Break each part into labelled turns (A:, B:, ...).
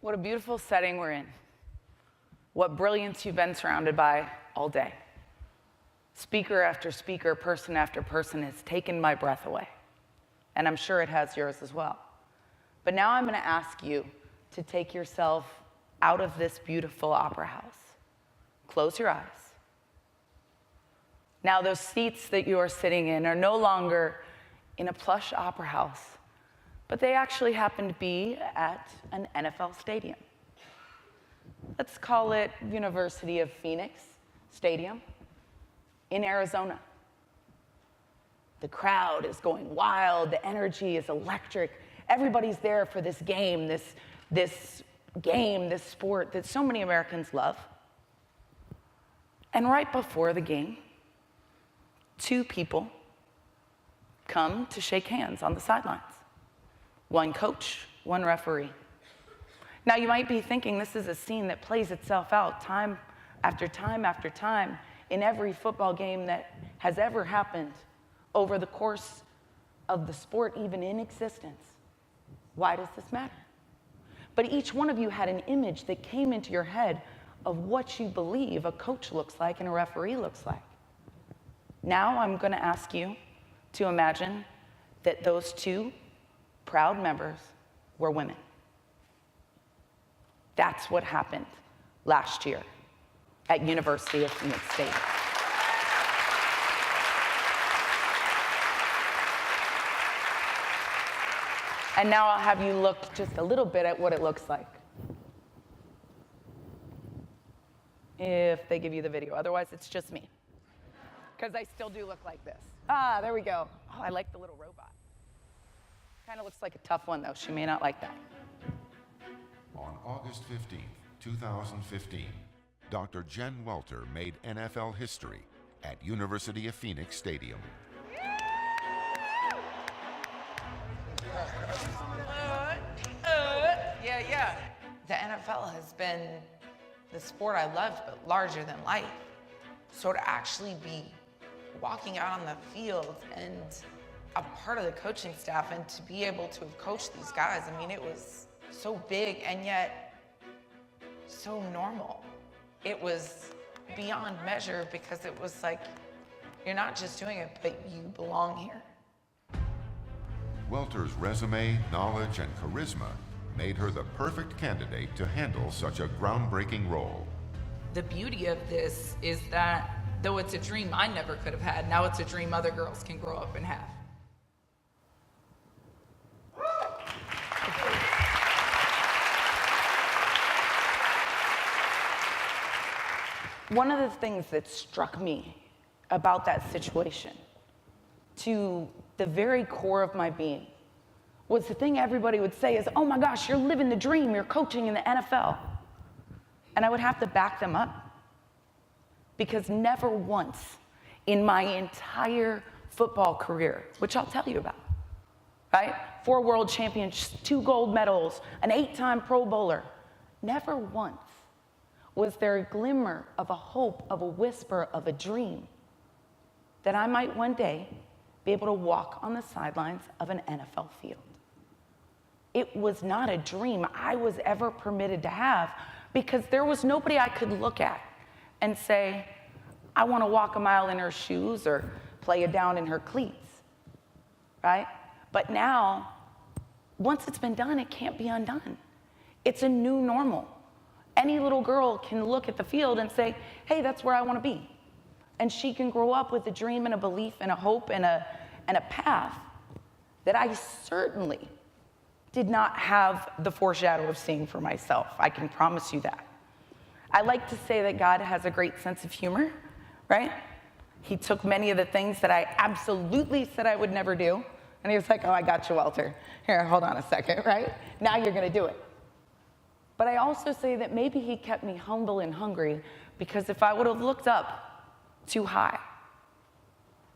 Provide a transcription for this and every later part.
A: What a beautiful setting we're in. What brilliance you've been surrounded by all day. Speaker after speaker, person after person has taken my breath away. And I'm sure it has yours as well. But now I'm going to ask you to take yourself out of this beautiful opera house. Close your eyes. Now those seats that you are sitting in are no longer in a plush opera house, but they actually happen to be at an NFL stadium. Let's call it University of Phoenix Stadium in Arizona. The crowd is going wild, the energy is electric. Everybody's there for this game, this sport that so many Americans love. And right before the game, two people come to shake hands on the sidelines. One coach, one referee. Now you might be thinking this is a scene that plays itself out time after time after time in every football game that has ever happened over the course of the sport even in existence. Why does this matter? But each one of you had an image that came into your head of what you believe a coach looks like and a referee looks like. Now I'm going to ask you to imagine that those two proud members were women. That's what happened last year at University of Phoenix State. And now I'll have you look just a little bit at what it looks like. If they give you the video. Otherwise, it's just me. Because I still do look like this. Ah, there we go. Oh, I like the little robot. Kind of looks like a tough one, though. She may not like that.
B: On August 15th, 2015, Dr. Jen Welter made NFL history at University of Phoenix Stadium.
A: Yeah.
C: The NFL has been the sport I loved, but larger than life. So to actually be walking out on the field and a part of the coaching staff and to be able to have coached these guys, I mean, it was so big and yet so normal. It was beyond measure because it was like, you're not just doing it, but you belong here.
B: Welter's resume, knowledge, and charisma made her the perfect candidate to handle such a groundbreaking role.
C: The beauty of this is that though it's a dream I never could have had, now it's a dream other girls can grow up and have.
A: One of the things that struck me about that situation, to the very core of my being, was the thing everybody would say is, oh my gosh, you're living the dream, you're coaching in the NFL. And I would have to back them up. Because never once in my entire football career, which I'll tell you about, right? 4 world championships, 2 gold medals, an 8-time Pro Bowler, never once was there a glimmer of a hope, of a whisper, of a dream that I might one day be able to walk on the sidelines of an NFL field. It was not a dream I was ever permitted to have because there was nobody I could look at and say, I want to walk a mile in her shoes or play it down in her cleats, right? But now, once it's been done, it can't be undone. It's a new normal. Any little girl can look at the field and say, hey, that's where I want to be. And she can grow up with a dream and a belief and a hope and a path that I certainly did not have the foreshadow of seeing for myself. I can promise you that. I like to say that God has a great sense of humor, right? He took many of the things that I absolutely said I would never do, and he was like, oh, I got you, Welter. Here, hold on a second, right? Now you're gonna do it. But I also say that maybe he kept me humble and hungry because if I would have looked up too high,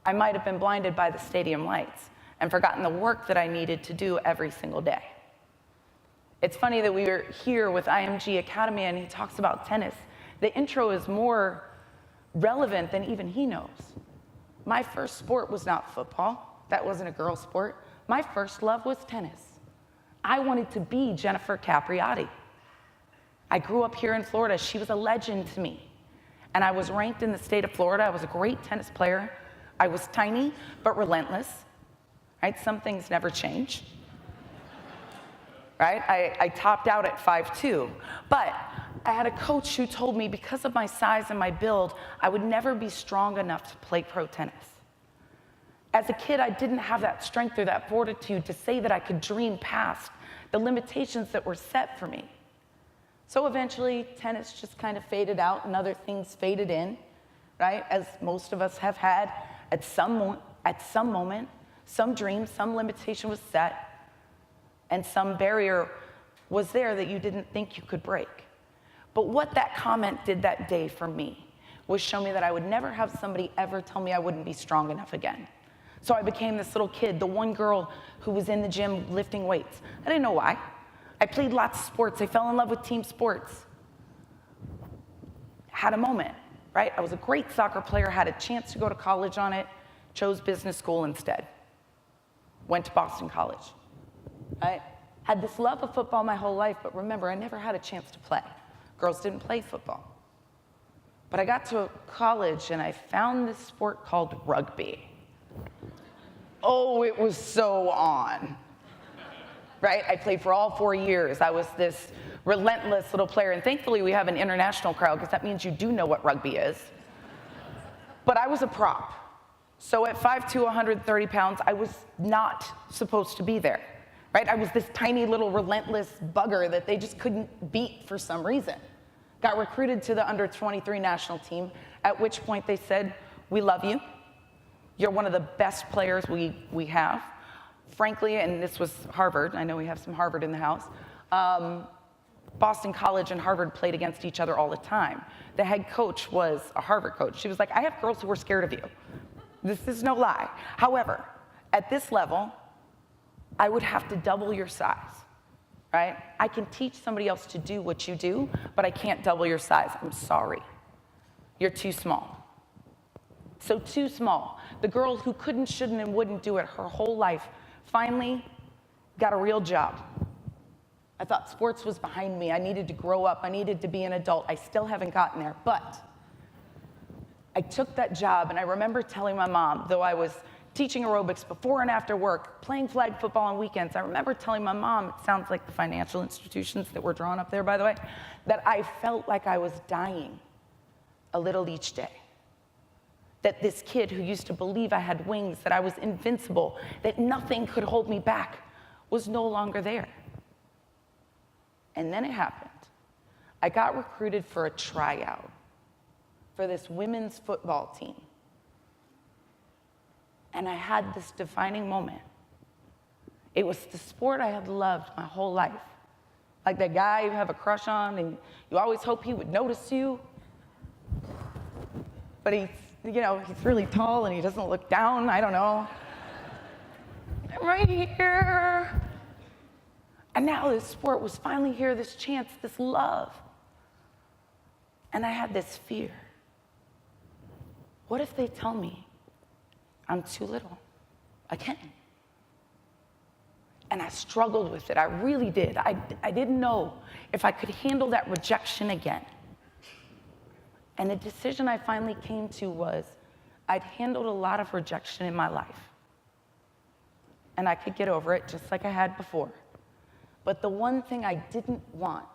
A: I might have been blinded by the stadium lights and forgotten the work that I needed to do every single day. It's funny that we were here with IMG Academy and he talks about tennis. The intro is more relevant than even he knows. My first sport was not football. That wasn't a girl sport. My first love was tennis. I wanted to be Jennifer Capriati. I grew up here in Florida. She was a legend to me. And I was ranked in the state of Florida. I was a great tennis player. I was tiny, but relentless, right? Some things never change, right? I topped out at 5'2", but I had a coach who told me because of my size and my build, I would never be strong enough to play pro tennis. As a kid, I didn't have that strength or that fortitude to say that I could dream past the limitations that were set for me. So eventually, tennis just kind of faded out and other things faded in, right? As most of us have had at some moment, some dream, some limitation was set, and some barrier was there that you didn't think you could break. But what that comment did that day for me was show me that I would never have somebody ever tell me I wouldn't be strong enough again. So I became this little kid, the one girl who was in the gym lifting weights. I didn't know why. I played lots of sports. I fell in love with team sports. Had a moment, right? I was a great soccer player, had a chance to go to college on it, chose business school instead. Went to Boston College. I had this love of football my whole life, but remember, I never had a chance to play. Girls didn't play football. But I got to college and I found this sport called rugby. Oh, it was so on, right? I played for all 4 years. I was this relentless little player, and thankfully we have an international crowd because that means you do know what rugby is. But I was a prop. So at 5'2", 130 pounds, I was not supposed to be there, right? I was this tiny little relentless bugger that they just couldn't beat for some reason. Got recruited to the under-23 national team, at which point they said, "We love you. You're one of the best players we have." Frankly, and this was Harvard, I know we have some Harvard in the house, Boston College and Harvard played against each other all the time. The head coach was a Harvard coach. She was like, "I have girls who are scared of you." This is no lie. However, at this level, I would have to double your size, right? I can teach somebody else to do what you do, but I can't double your size. I'm sorry. You're too small. So too small. The girl who couldn't, shouldn't, and wouldn't do it her whole life finally got a real job. I thought sports was behind me. I needed to grow up. I needed to be an adult. I still haven't gotten there, but I took that job, and I remember telling my mom, though I was teaching aerobics before and after work, playing flag football on weekends, I remember telling my mom, it sounds like the financial institutions that were drawn up there, by the way, that I felt like I was dying a little each day. That this kid who used to believe I had wings, that I was invincible, that nothing could hold me back, was no longer there. And then it happened. I got recruited for a tryout for this women's football team. And I had this defining moment. It was the sport I had loved my whole life. Like that guy you have a crush on and you always hope he would notice you. But he's really tall and he doesn't look down, I don't know. I'm right here. And now this sport was finally here, this chance, this love. And I had this fear. What if they tell me I'm too little again? And I struggled with it, I really did. I didn't know if I could handle that rejection again. And the decision I finally came to was I'd handled a lot of rejection in my life. And I could get over it just like I had before. But the one thing I didn't want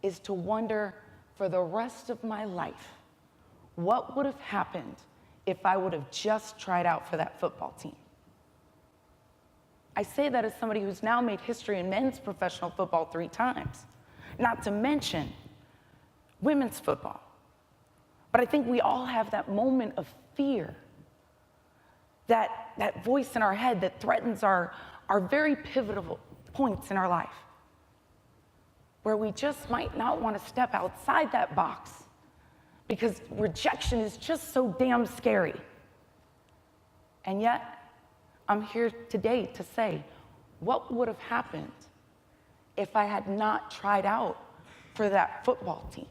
A: is to wonder for the rest of my life, what would have happened if I would have just tried out for that football team? I say that as somebody who's now made history in men's professional football 3 times, not to mention women's football. But I think we all have that moment of fear, that voice in our head that threatens our very pivotal points in our life, where we just might not want to step outside that box because rejection is just so damn scary. And yet, I'm here today to say, what would have happened if I had not tried out for that football team?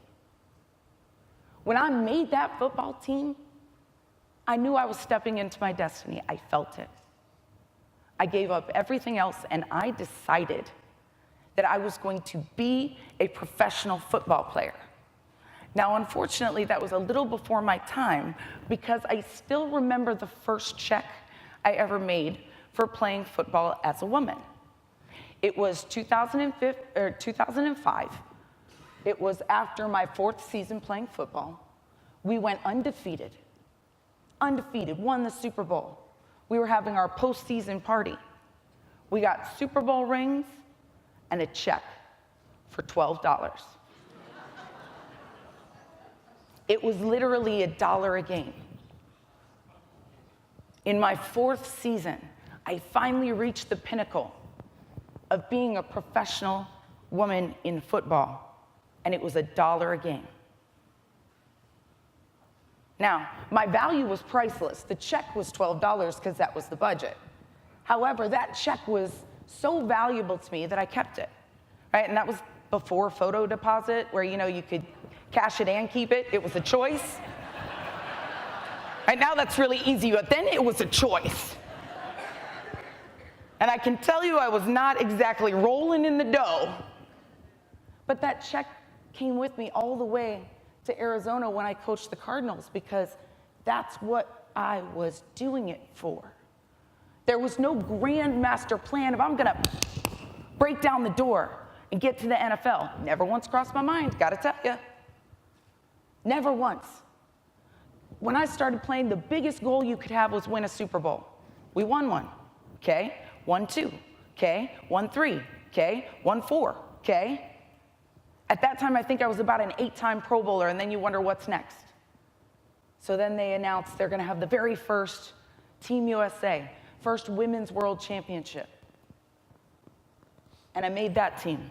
A: When I made that football team, I knew I was stepping into my destiny. I felt it. I gave up everything else, and I decided that I was going to be a professional football player. Now, unfortunately, that was a little before my time because I still remember the first check I ever made for playing football as a woman. It was 2005. It was after my 4th season playing football. We went undefeated, won the Super Bowl. We were having our postseason party. We got Super Bowl rings and a check for $12. It was literally $1 a game. In my 4th season, I finally reached the pinnacle of being a professional woman in football, and it was $1 a game. Now, my value was priceless. The check was $12 because that was the budget. However, that check was so valuable to me that I kept it, right? And that was before photo deposit, where you could cash it and keep it. It was a choice. Right now, that's really easy, but then it was a choice. And I can tell you I was not exactly rolling in the dough. But that check came with me all the way to Arizona when I coached the Cardinals because that's what I was doing it for. There was no grand master plan of I'm gonna break down the door and get to the NFL. Never once crossed my mind, gotta tell you. Never once. When I started playing, the biggest goal you could have was win a Super Bowl. We won one, okay? Won 2, okay? Won 3, okay? Won 4, okay? At that time, I think I was about an 8-time Pro Bowler, and then you wonder what's next. So then they announced they're gonna have the very first Team USA, first Women's World Championship. And I made that team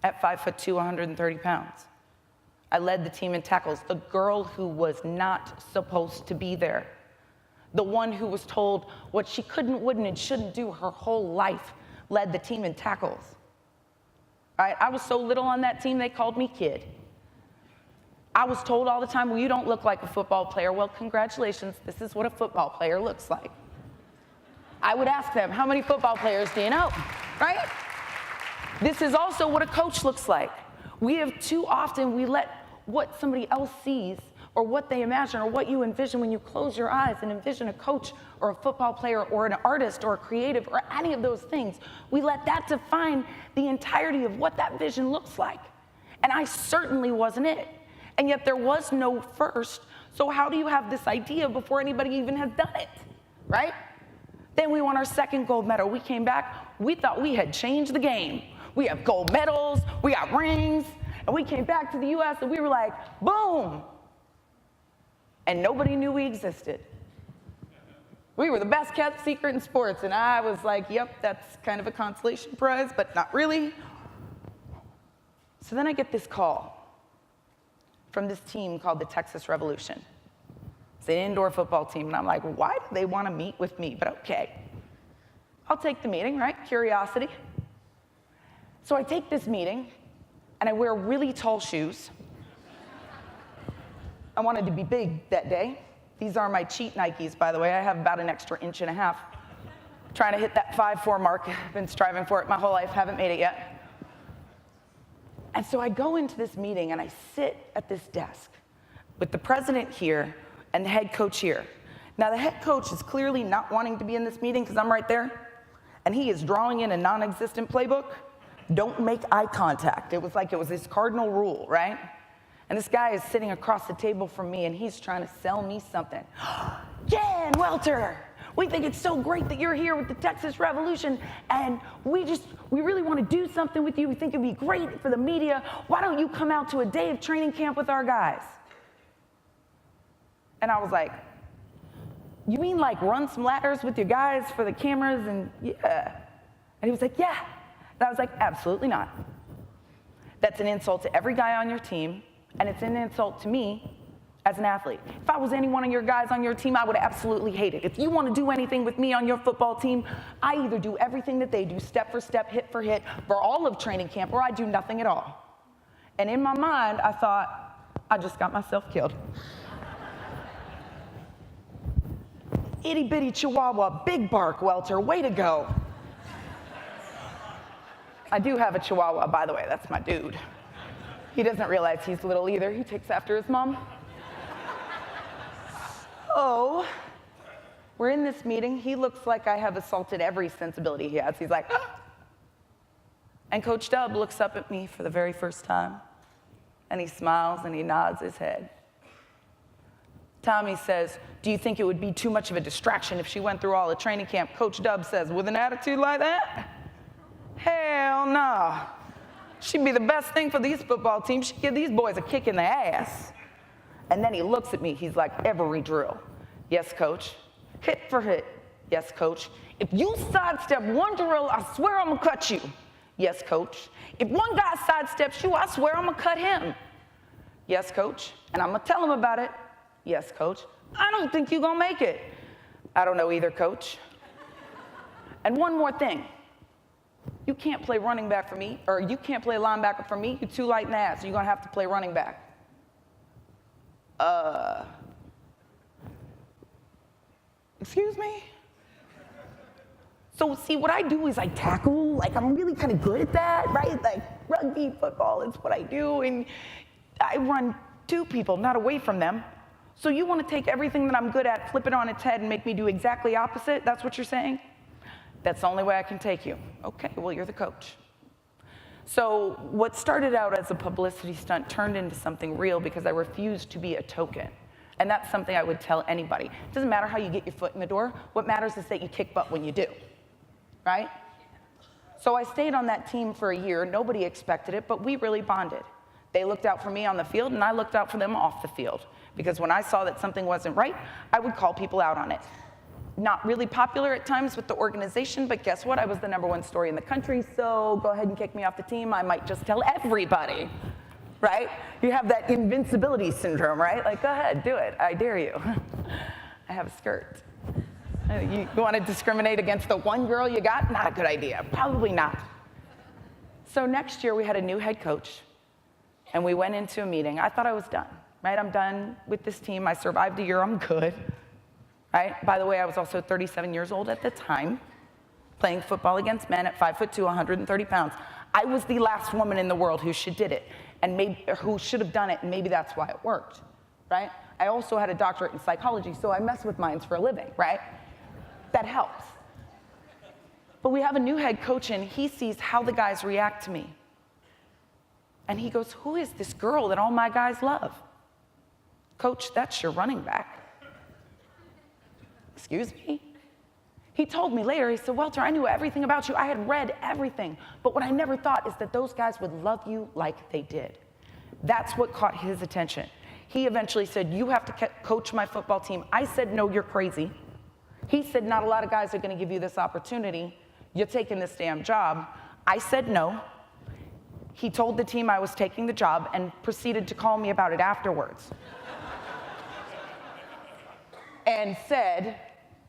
A: at 5'2", 130 pounds. I led the team in tackles, the girl who was not supposed to be there. The one who was told what she couldn't, wouldn't, and shouldn't do her whole life led the team in tackles. Right? I was so little on that team, they called me kid. I was told all the time, well, you don't look like a football player. Well, congratulations, this is what a football player looks like. I would ask them, how many football players do you know, right? This is also what a coach looks like. We let what somebody else sees or what they imagine or what you envision when you close your eyes and envision a coach or a football player or an artist or a creative or any of those things. We let that define the entirety of what that vision looks like. And I certainly wasn't it. And yet there was no first. So how do you have this idea before anybody even has done it, right? Then we won our 2nd gold medal. We came back, we thought we had changed the game. We have gold medals, we got rings, and we came back to the US and we were like, boom. And nobody knew we existed. We were the best kept secret in sports, and I was like, yep, that's kind of a consolation prize, but not really. So then I get this call from this team called the Texas Revolution. It's an indoor football team, and I'm like, why do they want to meet with me? But okay, I'll take the meeting, right? Curiosity. So I take this meeting, and I wear really tall shoes. I wanted to be big that day. These are my cheat Nikes, by the way. I have about an extra 1.5 inches. Trying to hit that 5'4" mark. I've been striving for it my whole life, haven't made it yet. And so I go into this meeting, and I sit at this desk with the president here and the head coach here. Now, the head coach is clearly not wanting to be in this meeting because I'm right there, and he is drawing in a non-existent playbook. Don't make eye contact. It was like it was this cardinal rule, right? And this guy is sitting across the table from me, and he's trying to sell me something. Jen Welter, we think it's so great that you're here with the Texas Revolution, and we really want to do something with you. We think it'd be great for the media. Why don't you come out to a day of training camp with our guys? And I was like, you mean like run some ladders with your guys for the cameras? And yeah. And he was like, yeah. And I was like, absolutely not. That's an insult to every guy on your team, and it's an insult to me as an athlete. If I was any one of your guys on your team, I would absolutely hate it. If you want to do anything with me on your football team, I either do everything that they do, step for step, hit for hit, for all of training camp, or I do nothing at all. And in my mind, I thought, I just got myself killed. Itty bitty chihuahua, big bark, Welter, way to go. I do have a Chihuahua, by the way. That's my dude. He doesn't realize he's little either. He takes after his mom. Oh, we're in this meeting. He looks like I have assaulted every sensibility he has. He's like, ah. And Coach Dub looks up at me for the very first time, and he smiles and he nods his head. Tommy says, do you think it would be too much of a distraction if she went through all the training camp? Coach Dub says, with an attitude like that? Hell no. She'd be the best thing for these football teams. She'd give these boys a kick in the ass. And then he looks at me. He's like, every drill. Yes, coach. Hit for hit. Yes, coach. If you sidestep one drill, I swear I'm going to cut you. Yes, coach. If one guy sidesteps you, I swear I'm going to cut him. Yes, coach. And I'm going to tell him about it. Yes, coach. I don't think you're going to make it. I don't know either, coach. And one more thing. You can't play running back for me, or you can't play linebacker for me. You're too light in the ass. You're going to have to play running back. Excuse me? So see, what I do is I tackle. Like, I'm really kind of good at that, right? Like, rugby, football, it's what I do. And I run to people, not away from them. So you want to take everything that I'm good at, flip it on its head, and make me do exactly opposite? That's what you're saying? That's the only way I can take you. Okay, well, you're the coach. So what started out as a publicity stunt turned into something real because I refused to be a token. And that's something I would tell anybody. It doesn't matter how you get your foot in the door. What matters is that you kick butt when you do, right? So I stayed on that team for a year. Nobody expected it, but we really bonded. They looked out for me on the field, and I looked out for them off the field. Because when I saw that something wasn't right, I would call people out on it. Not really popular at times with the organization, but guess what? I was the #1 story in the country, so go ahead and kick me off the team. I might just tell everybody, right? You have that invincibility syndrome, right? Like, go ahead, do it. I dare you. I have a skirt. You want to discriminate against the one girl you got? Not a good idea. Probably not. So next year, we had a new head coach, and we went into a meeting. I thought I was done, right? I'm done with this team. I survived a year. I'm good. Right? By the way, I was also 37 years old at the time, playing football against men at 5'2", 130 pounds. I was the last woman in the world who did it, and who should have done it, and maybe that's why it worked, right? I also had a doctorate in psychology, so I mess with minds for a living, right? That helps. But we have a new head coach, and he sees how the guys react to me. And he goes, who is this girl that all my guys love? Coach, that's your running back. Excuse me? He told me later, he said, Welter, I knew everything about you. I had read everything. But what I never thought is that those guys would love you like they did. That's what caught his attention. He eventually said, you have to coach my football team. I said, no, you're crazy. He said, not a lot of guys are going to give you this opportunity. You're taking this damn job. I said no. He told the team I was taking the job and proceeded to call me about it afterwards. And said,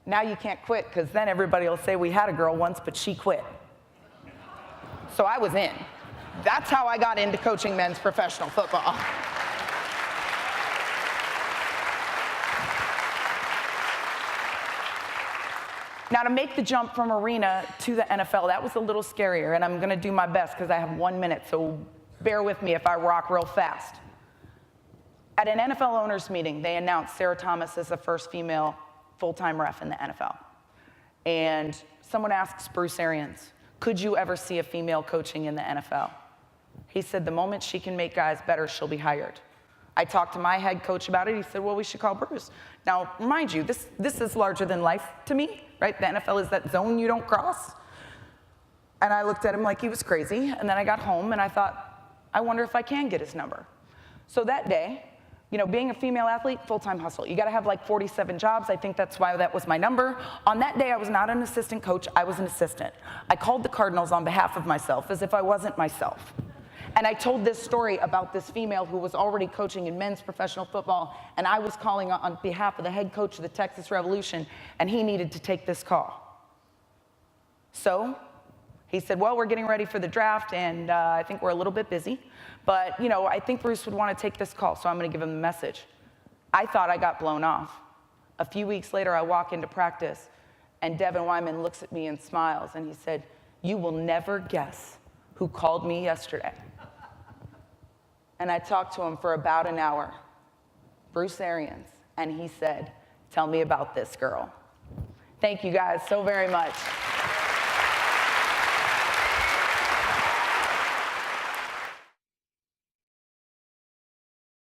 A: now you can't quit, because then everybody will say we had a girl once, but she quit. So I was in. That's how I got into coaching men's professional football. Now, to make the jump from arena to the NFL, that was a little scarier, and I'm going to do my best because I have 1 minute, so bear with me if I rock real fast. At an NFL owners meeting, they announced Sarah Thomas as the first female full-time ref in the NFL. And someone asks Bruce Arians, could you ever see a female coaching in the NFL? He said, the moment she can make guys better, she'll be hired. I talked to my head coach about it. He said, well, we should call Bruce. Now, mind you, this is larger than life to me, right? The NFL is that zone you don't cross. And I looked at him like he was crazy. And then I got home and I thought, I wonder if I can get his number. So that day, you know, being a female athlete, full-time hustle. You gotta have like 47 jobs. I think that's why that was my number. On that day, I was not an assistant coach, I was an assistant. I called the Cardinals on behalf of myself as if I wasn't myself. And I told this story about this female who was already coaching in men's professional football, and I was calling on behalf of the head coach of the Texas Revolution, and he needed to take this call. So he said, well, we're getting ready for the draft, and I think we're a little bit busy. But, you know, I think Bruce would want to take this call, so I'm going to give him the message. I thought I got blown off. A few weeks later, I walk into practice, and Devin Wyman looks at me and smiles, and he said, you will never guess who called me yesterday. And I talked to him for about an hour, Bruce Arians, and he said, tell me about this girl. Thank you guys so very much.